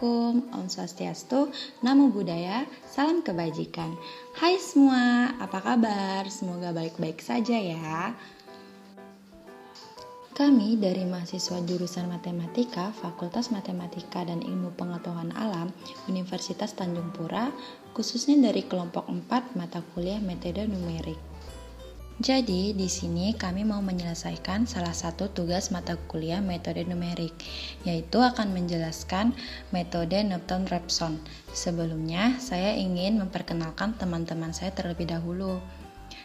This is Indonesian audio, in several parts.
Assalamualaikum, Om Swastiastu, Namo Buddhaya, Salam Kebajikan. Hai semua, apa kabar? Semoga baik-baik saja ya. Kami dari mahasiswa jurusan Matematika, Fakultas Matematika dan Ilmu Pengetahuan Alam, Universitas Tanjung Pura, khususnya dari kelompok 4 mata kuliah metode numerik. Jadi, di sini kami mau menyelesaikan salah satu tugas mata kuliah metode numerik, yaitu akan menjelaskan metode Newton-Raphson. Sebelumnya, saya ingin memperkenalkan teman-teman saya terlebih dahulu.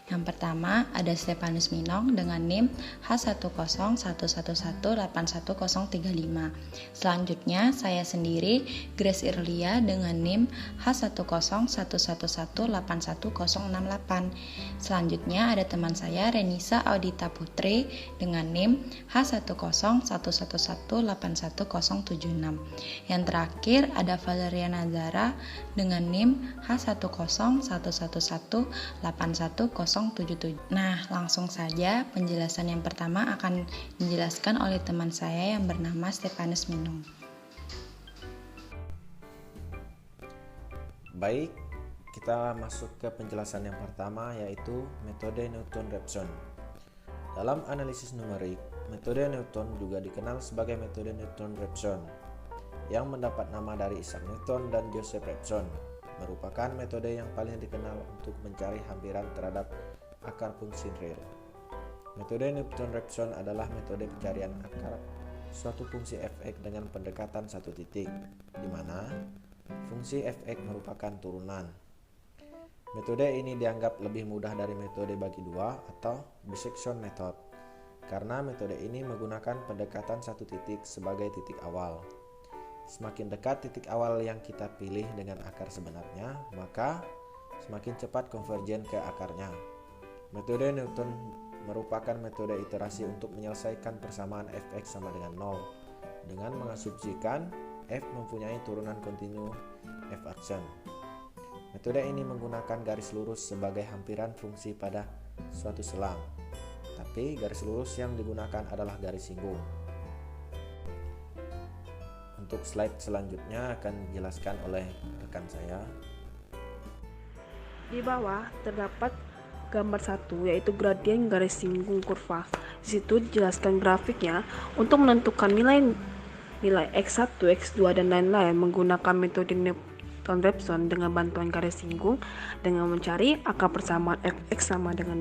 Yang pertama ada Stefanus Minong dengan NIM H10111818035. Selanjutnya saya sendiri Grace Irlia dengan NIM H10111818068. Selanjutnya ada teman saya Renisa Audita Putri dengan NIM H10111818076. Yang terakhir ada Valeria Nazara dengan NIM H10111818077. Nah, langsung saja penjelasan yang pertama akan dijelaskan oleh teman saya yang bernama Stefanus Minong. Baik, kita masuk ke penjelasan yang pertama, yaitu metode Newton-Raphson. Dalam analisis numerik, metode Newton juga dikenal sebagai metode Newton-Raphson, yang mendapat nama dari Isaac Newton dan Joseph Raphson. Merupakan metode yang paling dikenal untuk mencari hampiran terhadap akar fungsi real. Metode Newton-Raphson adalah metode pencarian akar suatu fungsi f(x) dengan pendekatan satu titik, di mana fungsi f(x) merupakan turunan. Metode ini dianggap lebih mudah dari metode bagi dua atau bisection method, karena metode ini menggunakan pendekatan satu titik sebagai titik awal. Semakin dekat titik awal yang kita pilih dengan akar sebenarnya, maka semakin cepat konvergen ke akarnya. Metode Newton merupakan metode iterasi untuk menyelesaikan persamaan f(x) sama dengan 0 dengan mengasumsikan f mempunyai turunan kontinu f(aksen). Metode ini menggunakan garis lurus sebagai hampiran fungsi pada suatu selang, tapi garis lurus yang digunakan adalah garis singgung. Untuk slide selanjutnya akan dijelaskan oleh rekan saya. Di bawah terdapat gambar 1, yaitu gradien garis singgung kurva. Di situ dijelaskan grafiknya. Untuk menentukan nilai x1, x2 dan lain-lain menggunakan metode Newton-Raphson dengan bantuan garis singgung dengan mencari akar persamaan f(x) sama dengan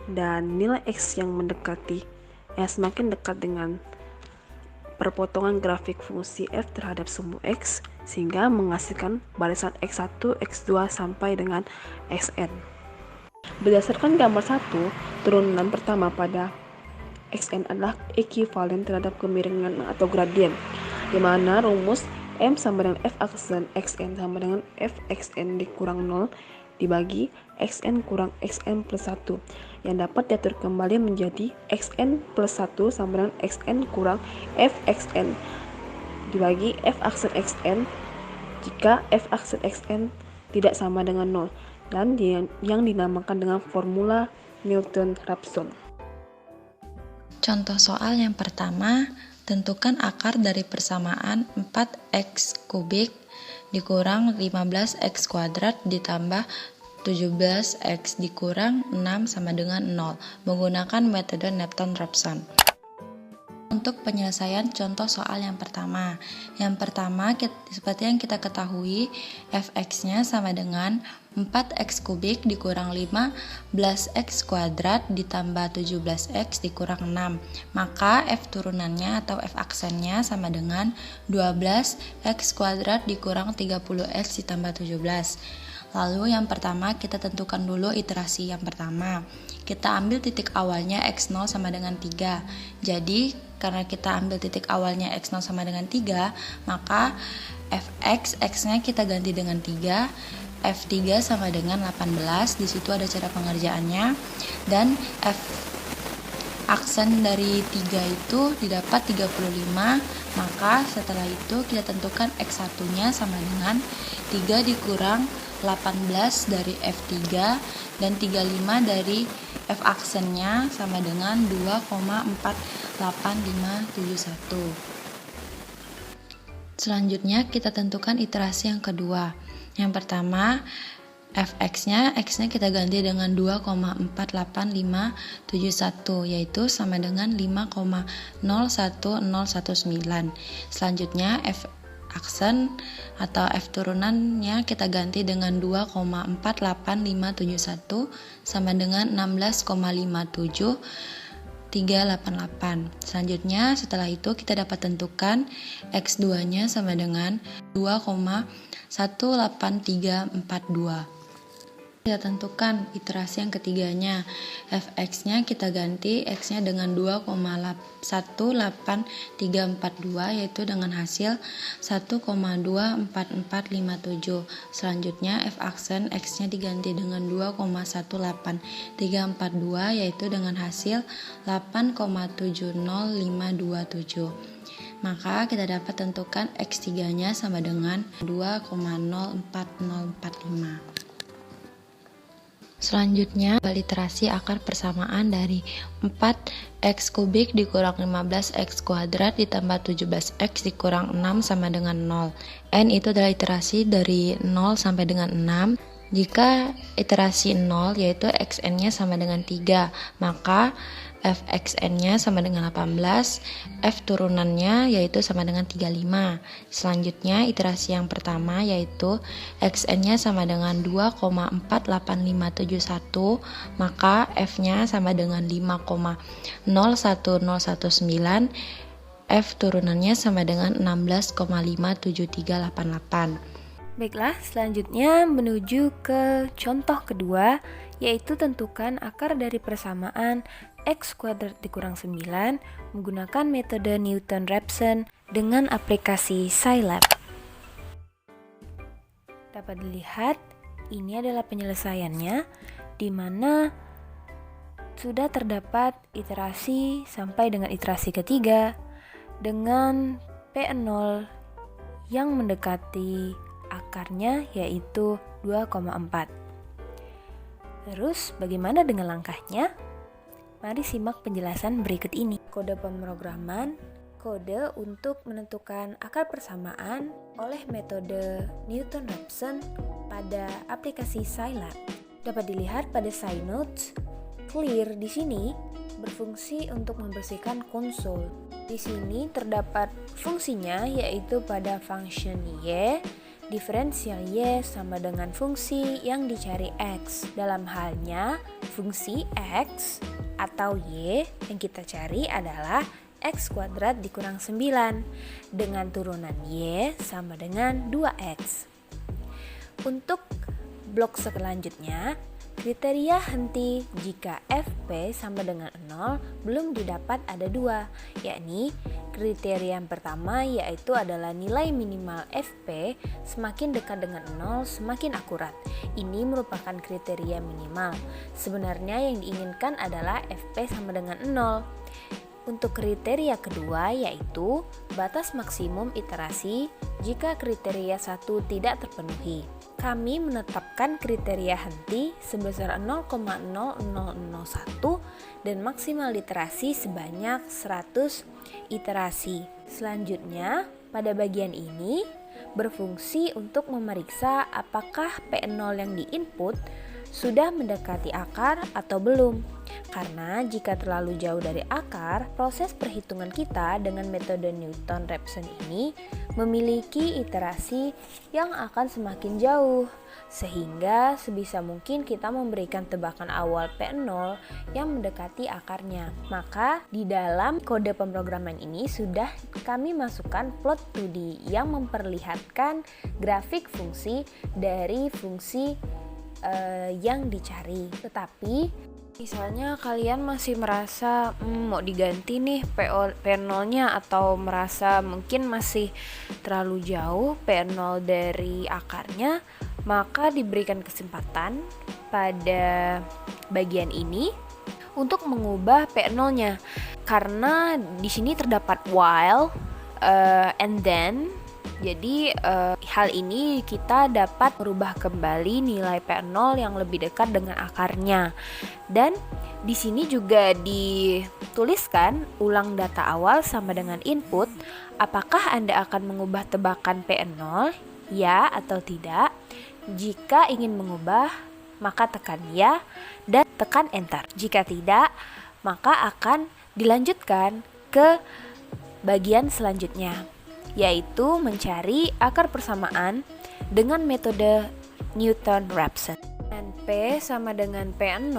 0 dan nilai x yang semakin dekat dengan perpotongan grafik fungsi f terhadap sumbu x sehingga menghasilkan barisan x1, x2 sampai dengan xn. Berdasarkan gambar 1, turunan pertama pada xn adalah ekuivalen terhadap kemiringan atau gradien, di mana rumus m sama dengan f aksen xn sama dengan f xn dikurang 0 dibagi xn kurang xn plus 1 yang dapat diatur kembali menjadi xn plus 1 sama dengan xn kurang f xn dibagi f aksen xn jika f aksen xn tidak sama dengan 0 dan yang dinamakan dengan formula Newton-Raphson. Contoh soal yang pertama, tentukan akar dari persamaan 4x kubik dikurang 15x kuadrat ditambah 17x dikurang 6 sama dengan 0 menggunakan metode Newton-Raphson. Untuk penyelesaian contoh soal yang pertama. Yang pertama, seperti yang kita ketahui, fx-nya sama dengan 4x kubik dikurang 15x kuadrat ditambah 17x dikurang 6. Maka f turunannya atau f aksennya sama dengan 12x kuadrat dikurang 30x ditambah 17. Lalu yang pertama kita tentukan dulu iterasi yang pertama. Kita ambil titik awalnya x0 sama dengan 3. Jadi karena kita ambil titik awalnya x0 sama dengan 3, maka fx, x-nya kita ganti dengan 3, f3 sama dengan 18. Di situ ada cara pengerjaannya. Dan f aksen dari 3 itu didapat 35. Maka setelah itu kita tentukan x1-nya sama dengan 3 dikurang 18 dari F3 dan 35 dari F aksennya sama dengan 2,48571. Selanjutnya kita tentukan iterasi yang kedua. Yang pertama, fx-nya kita ganti dengan 2,48571, yaitu sama dengan 5,01019. Selanjutnya f aksen atau f turunannya kita ganti dengan 2,48571 sama dengan 16,57388. Selanjutnya setelah itu kita dapat tentukan x2-nya sama dengan 2,18342. Kita tentukan iterasi yang ketiganya. Fx-nya kita ganti x-nya dengan 2,18342, yaitu dengan hasil 1,24457. Selanjutnya f aksen x-nya diganti dengan 2,18342, yaitu dengan hasil 8,70527. Maka kita dapat tentukan x3-nya sama dengan 2,04045. Selanjutnya, literasi akar persamaan dari 4x kubik dikurang 15x kuadrat ditambah 17x dikurang 6 sama dengan 0. N itu adalah iterasi dari 0 sampai dengan 6. Jika iterasi 0 yaitu xn-nya sama dengan 3, maka fxn-nya sama dengan 18, f turunannya yaitu sama dengan 35. Selanjutnya iterasi yang pertama yaitu xn-nya sama dengan 2,48571, maka f-nya sama dengan 5,01019, f turunannya sama dengan 16,57388. Baiklah, selanjutnya menuju ke contoh kedua, yaitu tentukan akar dari persamaan x kuadrat dikurang 9 menggunakan metode Newton-Raphson dengan aplikasi Scilab. Dapat dilihat, ini adalah penyelesaiannya, di mana sudah terdapat iterasi sampai dengan iterasi ketiga dengan P0 yang mendekati akarnya yaitu 2,4. Terus bagaimana dengan langkahnya? Mari simak penjelasan berikut ini. Kode pemrograman, kode untuk menentukan akar persamaan oleh metode Newton-Raphson pada aplikasi Scilab. Dapat dilihat pada side notes, clear di sini berfungsi untuk membersihkan konsol. Di sini terdapat fungsinya yaitu pada function y, diferensial y sama dengan fungsi yang dicari x. Dalam halnya, fungsi x atau y yang kita cari adalah x kuadrat dikurang 9 dengan turunan y sama dengan 2x. Untuk blok selanjutnya, kriteria henti jika fp sama dengan 0 belum didapat ada dua, yakni kriteria yang pertama yaitu adalah nilai minimal fp semakin dekat dengan 0 semakin akurat. Ini merupakan kriteria minimal. Sebenarnya yang diinginkan adalah fp sama dengan 0. Untuk kriteria kedua yaitu batas maksimum iterasi jika kriteria 1 tidak terpenuhi. Kami menetapkan kriteria henti sebesar 0,0001 dan maksimal iterasi sebanyak 100 iterasi. Selanjutnya, pada bagian ini berfungsi untuk memeriksa apakah P0 yang diinput sudah mendekati akar atau belum. Karena jika terlalu jauh dari akar, proses perhitungan kita dengan metode Newton-Raphson ini memiliki iterasi yang akan semakin jauh, sehingga sebisa mungkin kita memberikan tebakan awal P0 yang mendekati akarnya. Maka di dalam kode pemrograman ini sudah kami masukkan plot 2D yang memperlihatkan grafik fungsi dari fungsi yang dicari. Tetapi misalnya kalian masih merasa mau diganti nih P0-nya atau merasa mungkin masih terlalu jauh P0 dari akarnya, maka diberikan kesempatan pada bagian ini untuk mengubah P0-nya. Karena di sini terdapat while and then. Jadi hal ini kita dapat merubah kembali nilai P0 yang lebih dekat dengan akarnya. Dan di sini juga dituliskan ulang data awal sama dengan input Apakah Anda akan mengubah tebakan P0? Ya atau tidak? Jika ingin mengubah, maka tekan ya dan tekan enter. Jika tidak, maka akan dilanjutkan ke bagian selanjutnya, yaitu mencari akar persamaan dengan metode Newton-Raphson. Dan P sama dengan P0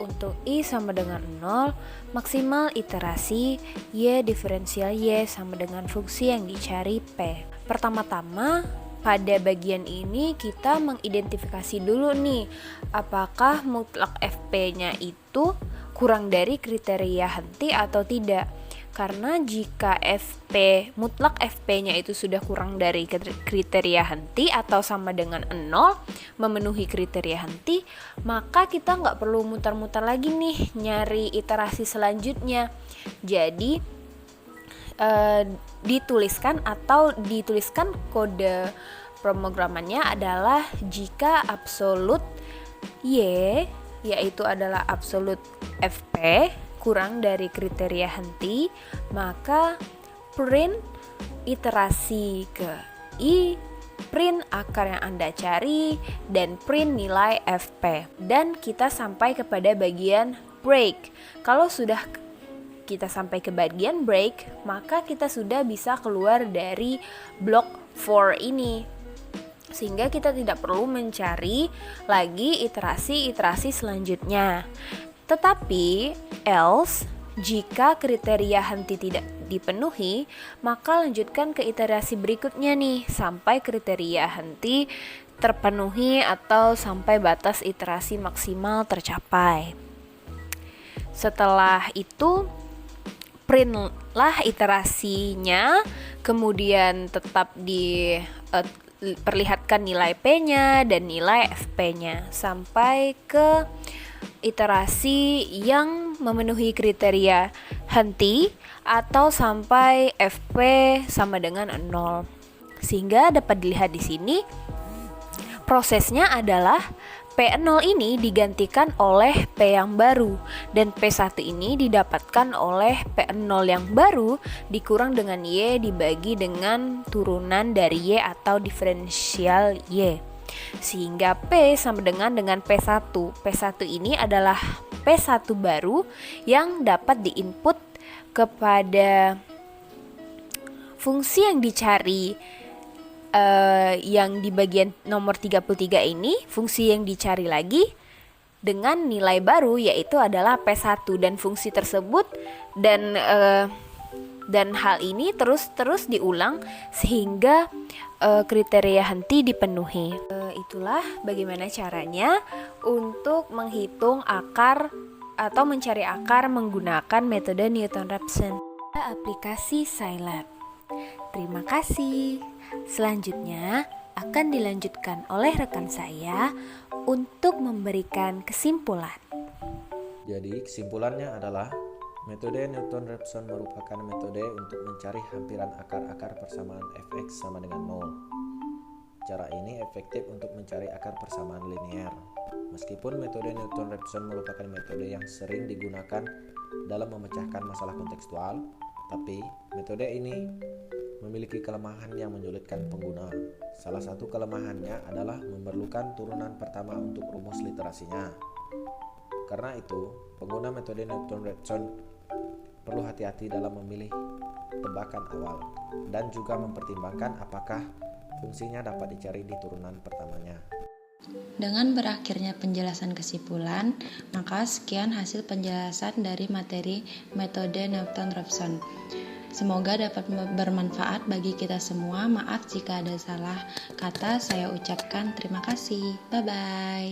untuk I sama dengan 0, maksimal iterasi Y diferensial Y sama dengan fungsi yang dicari P. Pertama-tama pada bagian ini kita mengidentifikasi dulu nih, apakah mutlak FP-nya itu kurang dari kriteria henti atau tidak. Karena jika mutlak FP-nya itu sudah kurang dari kriteria henti atau sama dengan 0, memenuhi kriteria henti, maka kita nggak perlu mutar-mutar lagi nih nyari iterasi selanjutnya. Jadi dituliskan kode pemrogramannya adalah jika absolut Y, yaitu adalah absolut FP, kurang dari kriteria henti, maka print iterasi ke I, print akar yang Anda cari, dan print nilai FP. Dan kita sampai kepada bagian break. Kalau sudah kita sampai ke bagian break, maka kita sudah bisa keluar dari blok 4 ini. Sehingga kita tidak perlu mencari lagi iterasi selanjutnya. Tetapi else, jika kriteria henti tidak dipenuhi, maka lanjutkan ke iterasi berikutnya nih, sampai kriteria henti terpenuhi atau sampai batas iterasi maksimal tercapai. Setelah itu, printlah iterasinya, kemudian tetap diperlihatkan nilai P-nya dan nilai FP-nya sampai ke iterasi yang memenuhi kriteria henti atau sampai FP sama dengan 0. Sehingga dapat dilihat di sini prosesnya adalah P0 ini digantikan oleh P yang baru dan P1 ini didapatkan oleh P0 yang baru dikurang dengan Y dibagi dengan turunan dari Y atau diferensial Y. Sehingga P sama dengan P1. P1 ini adalah P1 baru yang dapat diinput kepada fungsi yang dicari, yang di bagian nomor 33 ini, fungsi yang dicari lagi dengan nilai baru yaitu adalah P1, dan fungsi tersebut dan hal ini terus diulang sehingga kriteria henti dipenuhi. Itulah bagaimana caranya untuk menghitung akar atau mencari akar menggunakan metode Newton-Raphson. Aplikasi Scilab. Terima kasih. Selanjutnya akan dilanjutkan oleh rekan saya untuk memberikan kesimpulan. Jadi kesimpulannya adalah metode Newton-Raphson merupakan metode untuk mencari hampiran akar-akar persamaan fx sama dengan 0. Cara ini efektif untuk mencari akar persamaan linear. Meskipun metode Newton-Raphson merupakan metode yang sering digunakan dalam memecahkan masalah kontekstual, tapi metode ini memiliki kelemahan yang menyulitkan pengguna. Salah satu kelemahannya adalah memerlukan turunan pertama untuk rumus literasinya. Karena itu, pengguna metode Newton-Raphson perlu hati-hati dalam memilih tebakan awal dan juga mempertimbangkan apakah fungsinya dapat dicari di turunan pertamanya. Dengan berakhirnya penjelasan kesimpulan, maka sekian hasil penjelasan dari materi metode Newton-Raphson. Semoga dapat bermanfaat bagi kita semua. Maaf jika ada salah kata saya ucapkan. Terima kasih. Bye-bye.